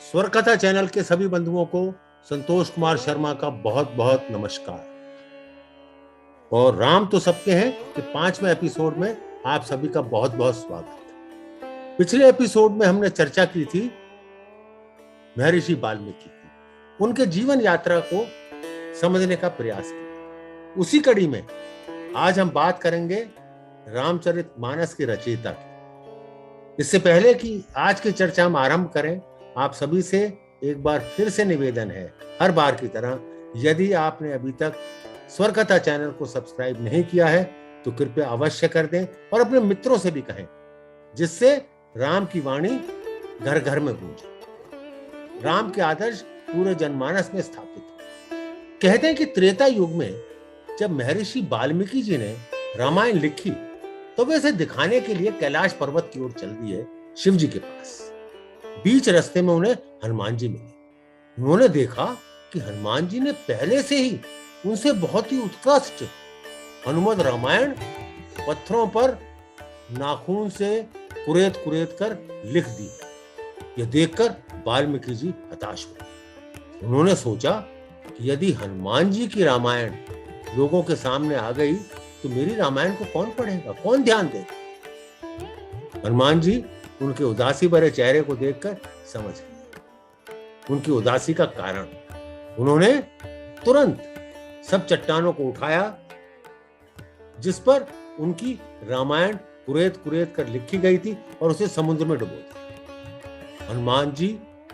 स्वर कथा चैनल के सभी बंधुओं को संतोष कुमार शर्मा का बहुत बहुत नमस्कार। और राम तो सबके हैं कि 5वें एपिसोड में आप सभी का बहुत बहुत स्वागत। पिछले एपिसोड में हमने चर्चा की थी महर्षि वाल्मीकि की, उनके जीवन यात्रा को समझने का प्रयास किया। उसी कड़ी में आज हम बात करेंगे रामचरितमानस के रचयिता की। इससे पहले कि आज की चर्चा हम आरंभ करें, आप सभी से एक बार फिर से निवेदन है, हर बार की तरह, यदि आपने अभी तक स्वर कथा चैनल को सब्सक्राइब नहीं किया है तो कृपया अवश्य कर दें और अपने मित्रों से भी कहें, जिससे राम की वाणी घर घर में गूंजे, राम के आदर्श पूरे जनमानस में स्थापित हो। कहते हैं कि त्रेता युग में जब महर्षि वाल्मीकि जी ने रामायण लिखी तो वे इसे दिखाने के लिए कैलाश पर्वत की ओर चल दिए शिव जी के पास। बीच रास्ते में उन्हें हनुमान जी मिले। उन्होंने देखा कि हनुमान जी ने पहले से ही उनसे बहुत ही उत्कृष्ट हनुमत रामायण पत्थरों पर नाखून से कुरेद कुरेद कर लिख दी। यह देखकर वाल्मीकि जी हताश हुए। उन्होंने सोचा कि यदि हनुमान जी की रामायण लोगों के सामने आ गई तो मेरी रामायण को कौन पढ़ेगा, कौन ध्यान देगा। हनुमान जी उनके उदासी भरे चेहरे को देखकर समझ गए उनकी उदासी का कारण। उन्होंने तुरंत सब चट्टानों को उठाया जिस पर उनकी रामायण कुरेद कुरेद कर लिखी गई थी और उसे समुद्र में डुबो दिया। हनुमान जी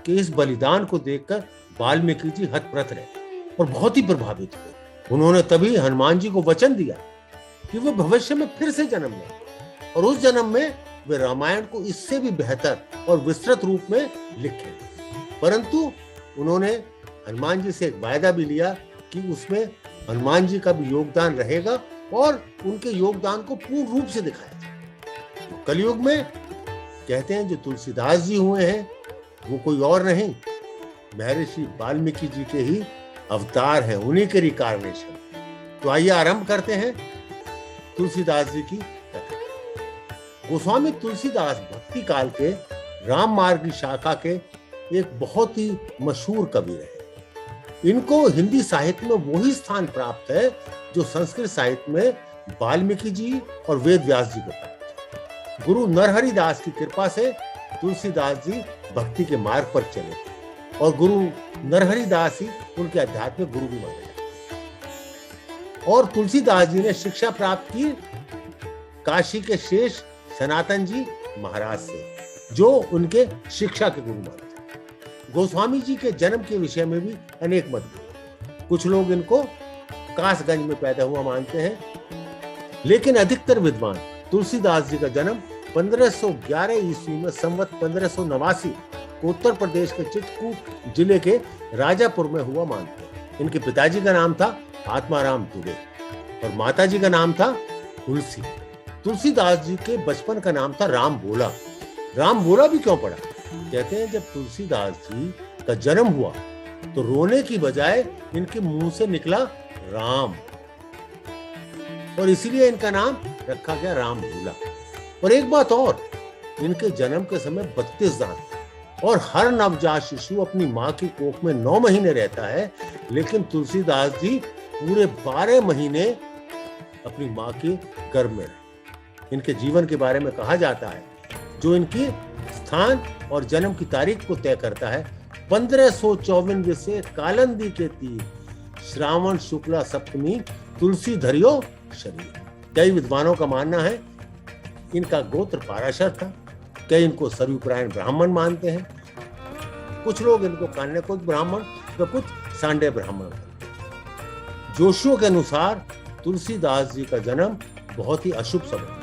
के इस बलिदान को देखकर वाल्मीकि जी हतप्रभ रहे और बहुत ही प्रभावित हुए। उन्होंने तभी हनुमान जी को वचन दिया कि वे भविष्य में फिर से जन्म लेंगे और उस जन्म में वे रामायण को इससे भी बेहतर और विस्तृत रूप में लिखेंगे। परंतु उन्होंने हनुमान जी से एक वायदा भी लिया कि उसमें हनुमान जी का भी योगदान रहेगा और उनके योगदान को पूर्ण रूप से दिखाया जाए। कलयुग में कहते हैं जो तुलसीदास जी हुए हैं वो कोई और नहीं, महर्षि वाल्मीकि जी के ही अवतार हैं, उन्हीं के रिकार्नेशन। तो आइए आरंभ करते हैं तुलसीदास जी की कथा। गोस्वामी तुलसीदास भक्ति काल के राम मार्ग की शाखा के एक बहुत ही मशहूर कवि रहे। इनको हिंदी साहित्य में वही स्थान प्राप्त है जो संस्कृत साहित्य में वाल्मीकि जी और वेद व्यास जी को प्राप्त है। गुरु नरहरि दास की कृपा से तुलसीदास जी भक्ति के मार्ग पर चले और गुरु नरहरि दास ही उनके आध्यात्मिक गुरु भी माने जाते। और तुलसीदास जी ने शिक्षा प्राप्त की काशी के शेष सनातन जी महाराज से, जो उनके शिक्षा के गुरु माने जाते। गोस्वामी जी के जन्म के विषय में भी अनेक मतभेद। कुछ लोग इनको कासगंज में पैदा हुआ मानते हैं, लेकिन अधिकतर विद्वान तुलसीदास जी का जन्म 1511 ईस्वी में संवत 1589 को उत्तर प्रदेश के चित्रकूट जिले के राजापुर में हुआ मानते हैं। इनके पिताजी का नाम था आत्माराम दुबे और माताजी का नाम था तुलसी। तुलसीदास जी के बचपन का नाम था राम भोला। राम भोला भी क्यों पड़ा? कहते हैं जब तुलसीदास जी का जन्म हुआ तो रोने की बजाय इनके मुंह से निकला राम और इसीलिए इनका नाम रखा गया राम भोला। और एक बात और, इनके जन्म के समय 32 दांत और हर नवजात शिशु अपनी माँ की कोख में 9 महीने रहता है, लेकिन तुलसीदास जी पूरे 12 महीने अपनी माँ के गर्भ में रहे। इनके जीवन के बारे में कहा जाता है, जो इनकी स्थान और जन्म की तारीख को तय करता है, 1554 से कालंदी के तीर श्रावण शुक्ला सप्तमी तुलसी धरियो शरीर। कई विद्वानों का मानना है इनका गोत्र पाराशर था, कई इनको सरयुपरायण ब्राह्मण मानते हैं, कुछ लोग इनको कान्यकुब्ज ब्राह्मण तो कुछ सांडे ब्राह्मण। जोशियों के अनुसार तुलसीदास जी का जन्म बहुत ही अशुभ समय।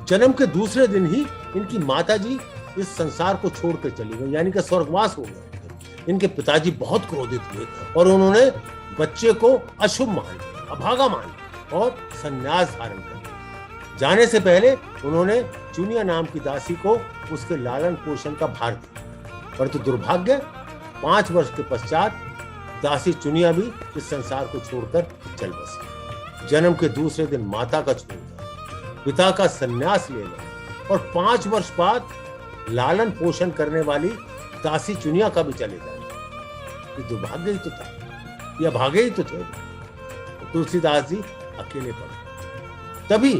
जन्म के दूसरे दिन ही इनकी माताजी इस संसार को छोड़कर चली गई, यानी कि स्वर्गवास हो गया। इनके पिताजी बहुत क्रोधित हुए और उन्होंने बच्चे को अशुभ मान, अभागा मान और संन्यास धारण कर लिया। जाने से पहले उन्होंने चुनिया नाम की दासी को उसके लालन पोषण का भार दिया, परंतु दुर्भाग्य 5 वर्ष के पश्चात दासी चुनिया भी इस संसार को छोड़कर चल बसी। जन्म के दूसरे दिन माता का छोड़ पिता का संन्यास ले लिया और 5 वर्ष बाद लालन पोषण करने वाली दासी चुनिया का भी चले जाए। ये दुर्भाग्य ही तो था, या भागे ही तो थे। तुलसीदास जी अकेले पड़े। तभी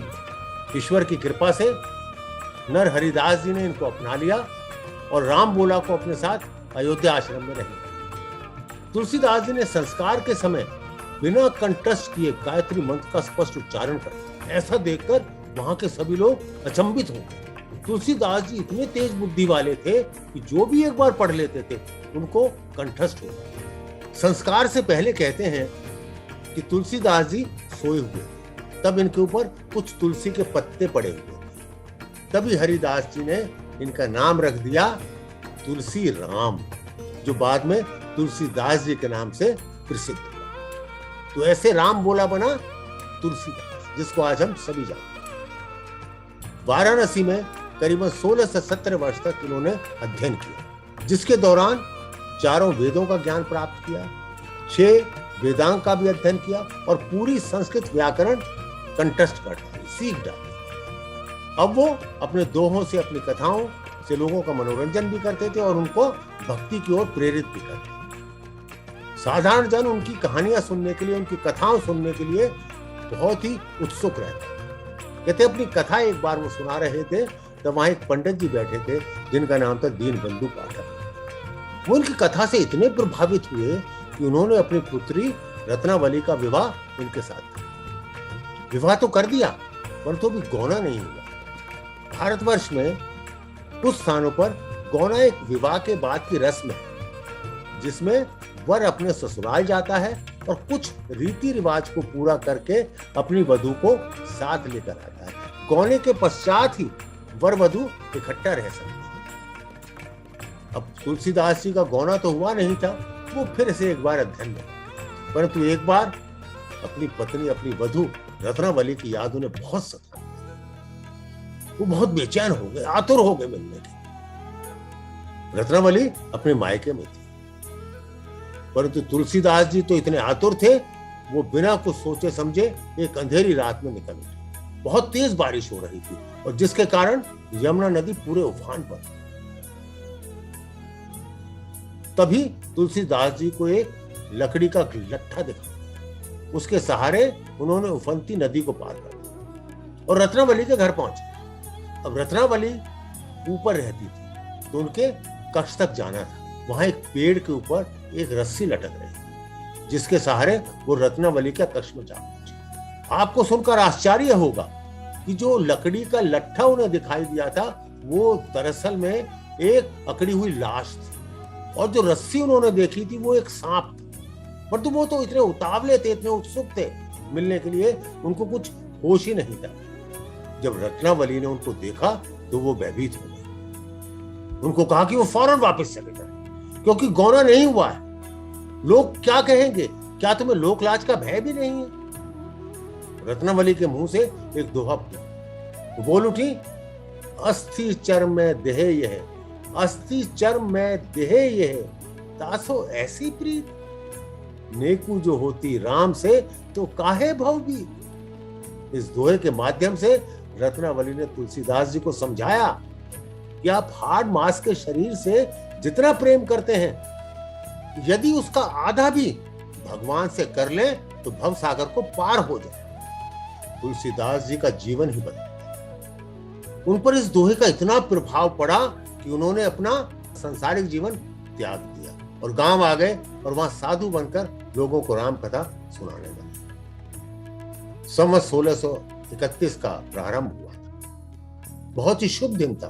ईश्वर की कृपा से नर हरिदास जी ने इनको अपना लिया और राम बोला को अपने साथ अयोध्या आश्रम में रहने। तुलसीदास जी ने संस्कार के समय बिना कंठस्थ किए गायत्री मंत्र का स्पष्ट उच्चारण कर, ऐसा देखकर वहां के सभी लोग अचंभित हो गए। तुलसीदास जी इतने तेज बुद्धि वाले थे कि जो भी एक बार पढ़ लेते थे उनको कंठस्थ हो गया। संस्कार से पहले कहते हैं कि तुलसीदास जी सोए हुए, तब इनके ऊपर कुछ तुलसी के पत्ते पड़े हुए थे। तभी हरिदास जी ने इनका नाम रख दिया तुलसी राम, जो बाद में तुलसीदास जी के नाम से प्रसिद्ध हुआ। तो ऐसे राम बोला बना तुलसीदास, जिसको आज हम सभी जानते हैं। वाराणसी में करीबन 16 से 17 वर्ष तक इन्होंने अध्ययन किया, जिसके दौरान 4 वेदों का ज्ञान प्राप्त किया, 6 वेदांग का भी अध्ययन किया और पूरी संस्कृत व्याकरण कंठस्थ कर डाली, सीख डाली। अब वो अपने दोहों से, अपनी कथाओं से लोगों का मनोरंजन भी करते थे और उनको भक्ति की ओर प्रेरित भी करते थे। साधारण जन उनकी कहानियां सुनने के लिए, उनकी कथाओं सुनने के लिए बहुत ही उत्सुक रहते। कहते अपनी कथा एक बार वो सुना रहे थे, तब वहां एक पंडित जी बैठे थे जिनका नाम था दीनबंधु पाठक। वो उनकी कथा से इतने प्रभावित हुए कि उन्होंने अपनी पुत्री रत्नावली का विवाह इनके साथ किया। विवाह तो कर दिया, परंतु भी गौना नहीं हुआ। भारतवर्ष में कुछ स्थानों पर गौना एक विवाह के बाद की रस्म है, जिसमें वर अपने ससुराल जाता है और कुछ रीति रिवाज को पूरा करके अपनी वधू को साथ लेकर आता है। गौने के पश्चात ही वर वधू इकट्ठा रह सकते हैं। अब तुलसीदास जी का गौना तो हुआ नहीं था, वो फिर से एक बार अध्ययन में, परंतु एक बार अपनी पत्नी, अपनी वधू रत्नावली की याद उन्हें बहुत सताई। वो बहुत बेचैन हो गए, आतुर हो गए मिलने के। रत्नावली अपने मायके में थी, परंतु तुलसीदास जी तो इतने आतुर थे, वो बिना कुछ सोचे समझे एक अंधेरी रात में निकल गए। बहुत तेज बारिश हो रही थी और जिसके कारण यमुना नदी पूरे उफान पर। तभी तुलसीदास जी को एक लकड़ी का लट्ठा दिखा, उसके सहारे उन्होंने उफनती नदी को पार कर दिया और रत्नावली के घर पहुंचे। अब रत्नावली ऊपर रहती थी तो उनके कक्ष तक जाना था। वहां एक पेड़ के ऊपर एक रस्सी लटक रही, जिसके सहारे वो रत्नावली के कक्ष में जा पहुंचे। आपको सुनकर आश्चर्य होगा कि जो लकड़ी का लट्ठा उन्हें दिखाई दिया था, वो दरअसल में एक अकड़ी हुई लाश थी, और जो रस्सी उन्होंने देखी थी वो एक सांप था। परंतु वो तो इतने उतावले थे, इतने उत्सुक थे मिलने के लिए, उनको कुछ होश ही नहीं था। जब रत्नावली ने उनको देखा तो वो भयभीत हो गए। उनको कहा कि वो फौरन वापस चले जाए, क्योंकि गौना नहीं हुआ है। लोग क्या कहेंगे? क्या तुम्हें लोकलाज का भय भी नहीं है? रत्नावली के मुंह से एक दोहा फूटा। वो बोल उठी, अस्थि चर में देह यह, अस्थि चर में देह यह, तासो ऐसी प्रीत, नेकू जो होती राम से तो काहे भवभीत। इस दोहे के माध्यम से रत्नावली ने तुलसीदास जी को समझाया कि आप हाड़ मांस के शरीर से जितना प्रेम करते हैं, यदि उसका आधा भी भगवान से कर ले तो भव सागर को पार हो जाए। तुलसीदास जी का जीवन ही बदल गया। उन पर इस दोहे का इतना प्रभाव पड़ा कि उन्होंने अपना संसारिक जीवन त्याग दिया और गांव आ गए और वहां साधु बनकर लोगों को राम कथा सुनाने लगे। संवत 1631 का प्रारंभ हुआ था। बहुत ही शुभ दिन था।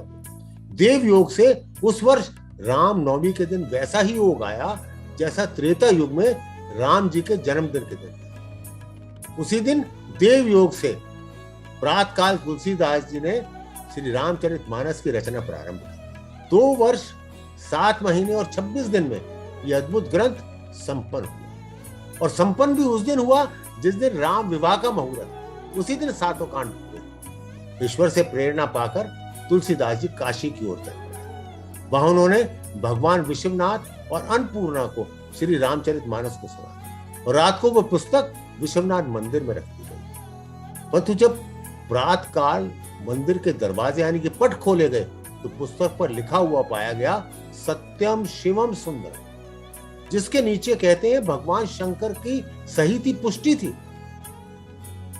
देव योग से उस वर्ष राम नवमी के दिन वैसा ही योग आया जैसा त्रेता युग में राम जी के जन्मदिन के दिन। उसी दिन देव योग से प्रातःकाल तुलसीदास जी ने श्री रामचरितमानस की रचना प्रारंभ की। 2 वर्ष 7 महीने और 26 दिन में यह अद्भुत ग्रंथ संपन्न हुआ, और संपन्न भी उस दिन हुआ जिस दिन राम विवाह का मुहूर्त। उसी दिन 7 कांड हुए। ईश्वर से प्रेरणा पाकर तुलसीदास जी काशी की ओर चले। वहां उन्होंने भगवान विश्वनाथ और अन्नपूर्णा को श्री रामचरितमानस को सुना, और रात को वो पुस्तक विश्वनाथ मंदिर में रख दी गई। परंतु जब प्रातःकाल मंदिर के दरवाजे यानी कि पट खोले गए तो पुस्तक पर लिखा हुआ पाया गया, सत्यम शिवम सुंदरम, जिसके नीचे कहते हैं भगवान शंकर की सही थी, पुष्टि थी।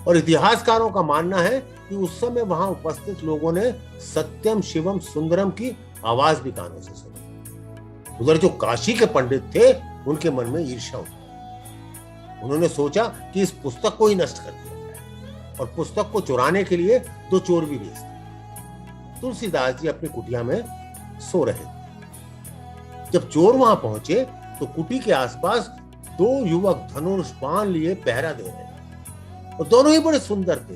और इतिहासकारों का मानना है कि उस समय वहां उपस्थित लोगों ने सत्यम शिवम सुंदरम की आवाज भी कानों से सुनी। उधर जो काशी के पंडित थे उनके मन में ईर्ष्या उठी। उन्होंने सोचा कि इस पुस्तक को ही नष्ट कर दिया जाए और पुस्तक को चुराने के लिए 2 चोर भी भेज दिए। तुलसीदास जी अपनी कुटिया में सो रहे थे। जब चोर वहां पहुंचे तो कुटी के आसपास 2 युवक धनुष बाण लिए पहरा दे रहे थे और दोनों ही बड़े सुंदर थे,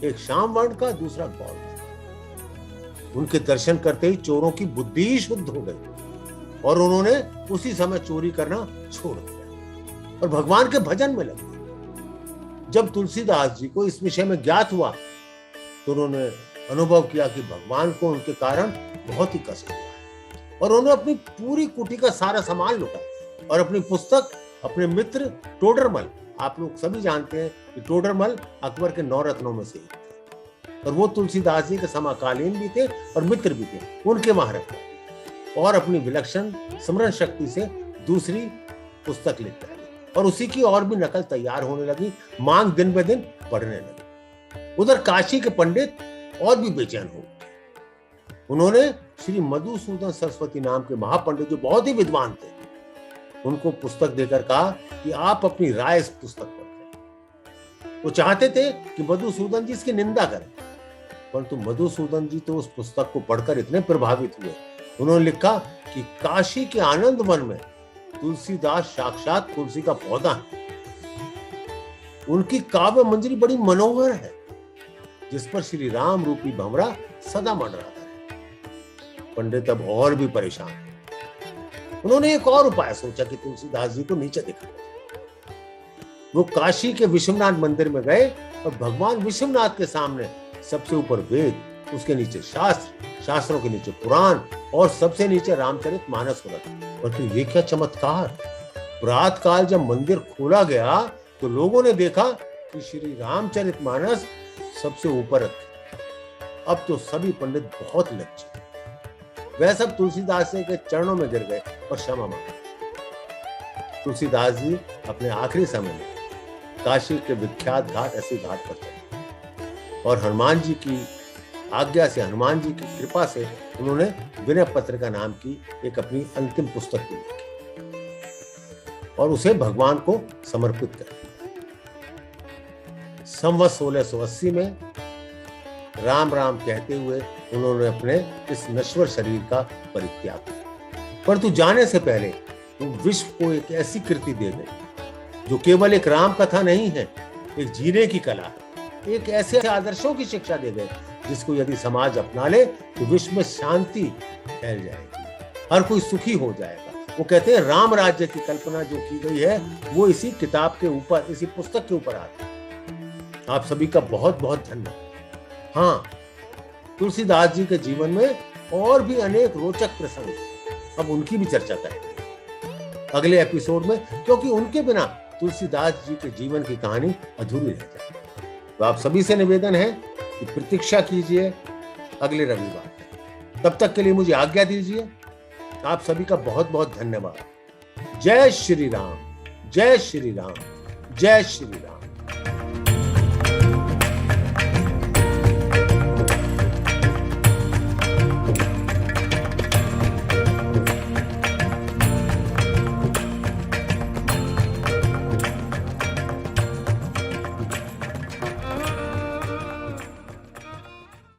एक श्याम वर्ण का, दूसरा गौर का। उनके दर्शन करते ही चोरों की बुद्धि ही शुद्ध हो गई और उन्होंने उसी समय चोरी करना छोड़ दिया और भगवान के भजन में लगे। जब तुलसीदास जी को इस विषय में ज्ञात हुआ तो उन्होंने अनुभव किया कि भगवान को उनके कारण बहुत ही कष्ट हुआ और उन्होंने अपनी पूरी कुटी का सारा सामान लुटा और अपनी पुस्तक अपने मित्र टोडरमल, आप लोग सभी जानते हैं कि टोडरमल अकबर के 9 रत्नों में से एक थे और वो तुलसीदास जी के समकालीन भी थे और मित्र भी थे, उनके वहां रखा और अपनी विलक्षण स्मरण शक्ति से दूसरी पुस्तक लिखता है और उसी की और भी नकल तैयार होने लगी। मांग दिन ब दिन बढ़ने लगी। उधर काशी के पंडित और भी बेचैन हो गए। उन्होंने श्री मधुसूदन सरस्वती नाम के महापंडित, जो बहुत ही विद्वान थे, उनको पुस्तक देकर कहा कि आप अपनी राय इस पुस्तक पर करें। वो चाहते थे कि मधुसूदन जी इसकी निंदा करें, परंतु मधुसूदन जी तो उस पुस्तक को पढ़कर इतने प्रभावित हुए, उन्होंने लिखा कि काशी के आनंद वन में तुलसीदास साक्षात तुलसी का पौधा है। उनकी काव्य मंजरी बड़ी मनोहर है, जिस पर श्री राम रूपी भंवरा सदा मंडराता है। पंडित अब और भी परेशान थे। उन्होंने एक और उपाय सोचा कि तुलसीदास जी को नीचे दिखाया। वो काशी के विश्वनाथ मंदिर में गए और भगवान विश्वनाथ के सामने सबसे ऊपर वेद, उसके नीचे शास्त्र, शास्त्रों के नीचे पुराण और सबसे नीचे रामचरितमानस रखा। परंतु ये क्या चमत्कार! प्रात काल जब मंदिर खोला गया तो लोगों ने देखा कि श्री रामचरितमानस सबसे ऊपर रखे। अब तो सभी पंडित बहुत लज्जित, वह सब तुलसीदास जी के चरणों में गिर गए और क्षमा मांगी। तुलसीदास जी अपने आखिरी समय में काशी के विख्यात घाट ऐसी घाट पर चले और हनुमान जी की आज्ञा से, हनुमान जी की कृपा से उन्होंने विनय पत्रिका नाम की एक अपनी अंतिम पुस्तक लिखी और उसे भगवान को समर्पित कर दिया। संवत 1680 में राम राम कहते हुए उन्होंने अपने इस नश्वर शरीर का परित्याग किया, परंतु जाने से पहले वो विश्व को एक ऐसी कृति दे गए जो केवल एक राम कथा नहीं है, एक जीने की कला है, एक ऐसे आदर्शों की शिक्षा दे गए जिसको यदि समाज अपना ले तो विश्व में शांति फैल जाएगी, हर कोई सुखी हो जाएगा। वो कहते हैं राम राज्य की कल्पना जो की गई है वो इसी किताब के ऊपर, इसी पुस्तक के ऊपर आती है। आप सभी का बहुत बहुत धन्यवाद। हाँ, तुलसीदास जी के जीवन में और भी अनेक रोचक प्रसंग, अब उनकी भी चर्चा करेंगे अगले एपिसोड में, क्योंकि उनके बिना तुलसीदास जी के जीवन की कहानी अधूरी रह जाएगी। तो आप सभी से निवेदन है कि प्रतीक्षा कीजिए अगले रविवार। तब तक के लिए मुझे आज्ञा दीजिए। आप सभी का बहुत बहुत धन्यवाद। जय श्री राम, जय श्री राम, जय श्री राम।